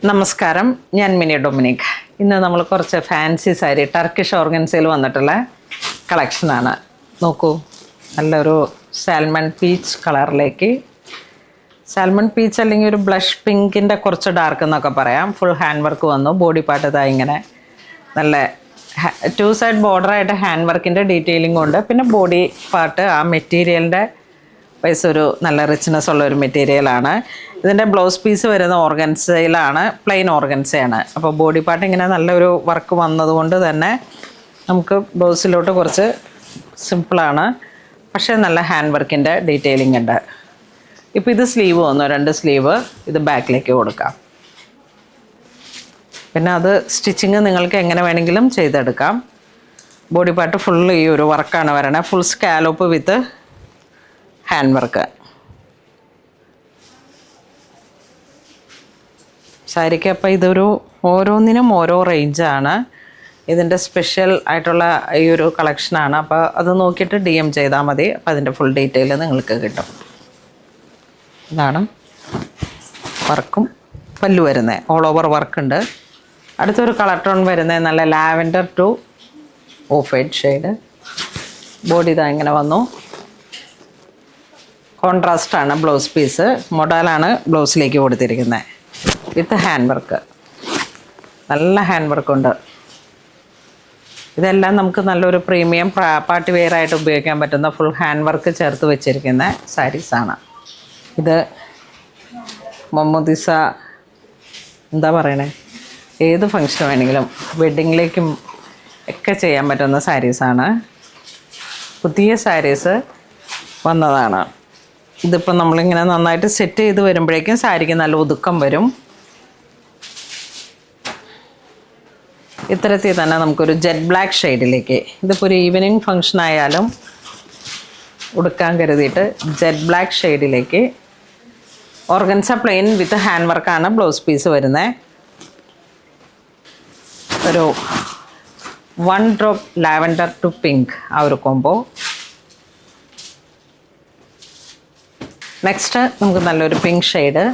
നമസ്കാരം, ഞാൻ mini Dominic. ഇന്ന് നമ്മൾ കുറച്ച് ഫാൻസി സാരി ടർക്കിഷ് ഓർഗൻസയിൽ വന്നിട്ടുള്ള കളക്ഷനാണ്. നോക്കൂ, നല്ലൊരു സാൽമൺ പീച്ച് കളറിലേക്ക്, സാൽമൺ പീച്ച് അല്ലെങ്കിൽ ഒരു ബ്ലഷ് പിങ്കിൻ്റെ കുറച്ച് ഡാർക്ക് എന്നൊക്കെ പറയാം. ഫുൾ ഹാൻഡ് വർക്ക് വന്നു. ബോഡി പാർട്ട് ഇതാ ഇങ്ങനെ നല്ല 2 സൈഡ് ബോർഡറായിട്ട് ഹാൻഡ് വർക്കിൻ്റെ ഡീറ്റെയിലിംഗ് ഉണ്ട്. പിന്നെ ബോഡി പാർട്ട് ആ മെറ്റീരിയലിൻ്റെ വൈസ് ഒരു നല്ല റിച്ച്നെസ് ഉള്ള ഒരു മെറ്റീരിയലാണ്. ഇതിൻ്റെ ബ്ലൗസ് പീസ് വരുന്ന ഓർഗൻസയിലാണ്, പ്ലെയിൻ ഓർഗൻസയാണ്. അപ്പോൾ ബോഡി പാർട്ട് ഇങ്ങനെ നല്ലൊരു വർക്ക് വന്നതുകൊണ്ട് തന്നെ നമുക്ക് ബ്ലൗസിലോട്ട് കുറച്ച് സിമ്പിളാണ്, പക്ഷേ നല്ല ഹാൻഡ് വർക്കിൻ്റെ ഡീറ്റെയിലിംഗ് ഉണ്ട്. ഇപ്പോൾ ഇത് സ്ലീവ് വന്നു, 2 സ്ലീവ്. ഇത് ബാക്കിലേക്ക് കൊടുക്കാം. പിന്നെ അത് സ്റ്റിച്ചിങ് നിങ്ങൾക്ക് എങ്ങനെ വേണമെങ്കിലും ചെയ്തെടുക്കാം. ബോഡി പാർട്ട് ഫുൾ ഈ ഒരു വർക്കാണ് വരണേ, ഫുൾ സ്കാലോപ്പ് വിത്ത് ഹാൻഡ് വർക്ക്. സാരിക്ക് അപ്പോൾ ഇതൊരു ഓരോന്നിനും ഓരോ റേഞ്ചാണ്. ഇതിൻ്റെ സ്പെഷ്യൽ ആയിട്ടുള്ള ഈ ഒരു കളക്ഷനാണ്. അപ്പോൾ അത് നോക്കിയിട്ട് DM ചെയ്താൽ മതി. അപ്പോൾ അതിൻ്റെ ഫുൾ ഡീറ്റെയിൽ നിങ്ങൾക്ക് കിട്ടും. ഇതാണ് വർക്കും പല്ലു വരുന്നത്, ഓൾ ഓവർ വർക്കുണ്ട്. അടുത്തൊരു കളർ ടോൺ വരുന്നത് നല്ല lavender two of white shade. Body ഇതാ ഇങ്ങനെ വന്നു. കോൺട്രാസ്റ്റാണ് ബ്ലൗസ് പീസ്, മൊഡാലാണ് ബ്ലൗസിലേക്ക് കൊടുത്തിരിക്കുന്നത് വിത്ത് ഹാൻഡ് വർക്ക്. നല്ല ഹാൻഡ് വർക്കുണ്ട്. ഇതെല്ലാം നമുക്ക് നല്ലൊരു പ്രീമിയം പാർട്ടി വെയർ ആയിട്ട് ഉപയോഗിക്കാൻ പറ്റുന്ന ഫുൾ ഹാൻഡ് വർക്ക് ചേർത്ത് വെച്ചിരിക്കുന്ന സാരീസാണ്. ഇത് മൊമ്മദിസ എന്താ പറയണേ, ഏത് ഫങ്ഷൻ വേണമെങ്കിലും വെഡ്ഡിങ്ങിലേക്കും ഒക്കെ ചെയ്യാൻ പറ്റുന്ന സാരീസാണ്. പുതിയ സാരീസ് വന്നതാണ്. ഇതിപ്പോൾ നമ്മളിങ്ങനെ നന്നായിട്ട് സെറ്റ് ചെയ്ത് വരുമ്പോഴേക്കും സാരിക്ക് നല്ല ഒതുക്കം വരും. ഇത്തരത്തിൽ തന്നെ നമുക്കൊരു ജെറ്റ് ബ്ലാക്ക് ഷെയ്ഡിലേക്ക്, ഇതിപ്പോൾ ഒരു ഈവനിങ് ഫങ്ഷൻ ആയാലും ഉടുക്കാൻ കരുതിയിട്ട് ജെറ്റ് ബ്ലാക്ക് ഷെയ്ഡിലേക്ക് ഓർഗൻസ പ്ലെയിൻ വിത്ത് ഹാൻഡ് വർക്കാണ് ബ്ലൗസ് പീസ് വരുന്നത്. ഒരു 1 ഡ്രോപ്പ് ലാവൻഡർ ടു പിങ്ക് ആ ഒരു കോംബോ. നെക്സ്റ്റ് നമുക്ക് നല്ലൊരു പിങ്ക് ഷെയ്ഡ്.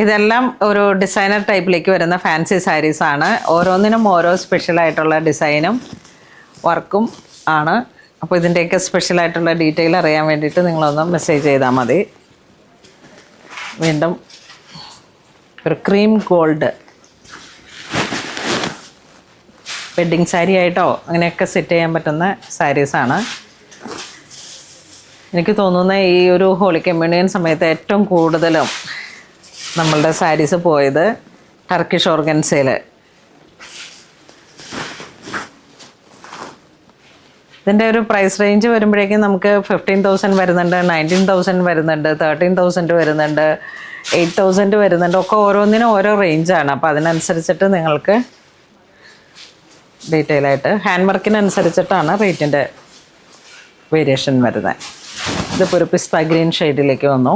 ഇതെല്ലാം ഒരു ഡിസൈനർ ടൈപ്പിലേക്ക് വരുന്ന ഫാൻസി സാരീസാണ്. ഓരോന്നിനും ഓരോ സ്പെഷ്യലായിട്ടുള്ള ഡിസൈനും വർക്കും ആണ്. അപ്പോൾ ഇതിൻ്റെയൊക്കെ സ്പെഷ്യലായിട്ടുള്ള ഡീറ്റെയിൽ അറിയാൻ വേണ്ടിയിട്ട് നിങ്ങളൊന്ന് മെസ്സേജ് ചെയ്താൽ മതി. വീണ്ടും ഒരു ക്രീം ഗോൾഡ് വെഡ്ഡിങ് സാരി ആയിട്ടോ അങ്ങനെയൊക്കെ സെറ്റ് ചെയ്യാൻ പറ്റുന്ന സാരീസാണ്. എനിക്ക് തോന്നുന്ന ഈ ഒരു ഹോളി കമ്മ്യൂണിയൻ സമയത്ത് ഏറ്റവും കൂടുതലും നമ്മളുടെ സാരീസ് പോയത് ടർക്കിഷ് ഓർഗൻസയിൽ. ഇതിൻ്റെ ഒരു പ്രൈസ് റേഞ്ച് വരുമ്പോഴേക്കും നമുക്ക് 15,000 വരുന്നുണ്ട്, 19,000 വരുന്നുണ്ട്, 13,000 വരുന്നുണ്ട്, 8,000 വരുന്നുണ്ട്. ഒക്കെ ഓരോന്നിനും ഓരോ റേഞ്ചാണ്. അപ്പോൾ അതിനനുസരിച്ചിട്ട് നിങ്ങൾക്ക് ഡീറ്റെയിൽ ആയിട്ട് ഹാൻഡ് വർക്കിനനുസരിച്ചിട്ടാണ് റേറ്റിൻ്റെ വേരിയേഷൻ വരുന്നത്. ഇതിപ്പോൾ ഒരു പിസ്ത ഗ്രീൻ ഷെയ്ഡിലേക്ക് വന്നു.